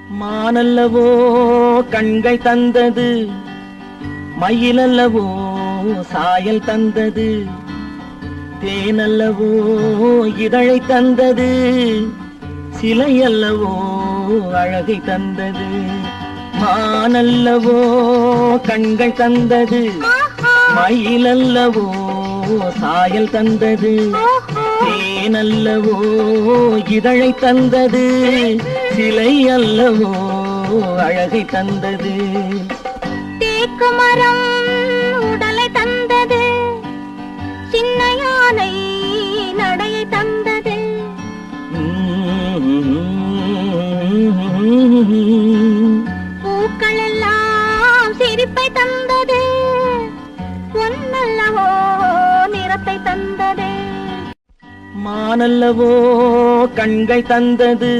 மானல்லவோ கண்கள் தந்தது, மயிலல்லவோ சாயல் தந்தது, தேனல்லவோ இதழை தந்தது, சிலையல்லவோ அழகை தந்தது. மானல்லவோ கண்கள் தந்தது, மயிலல்லவோ சாயல் தந்தது, தேனல்லவோ இதழை தந்தது, சிலை அல்லவோ அழகை தந்தது. தேக்கு மரம் உடலை தந்தது, சின்ன யானை நடையை தந்தது. பூக்கள் எல்லாம் சிரிப்பை தந்தது, பொன்னல்லவோ நிறத்தை தந்தது. மானல்லவோ கண்கள் தந்தது,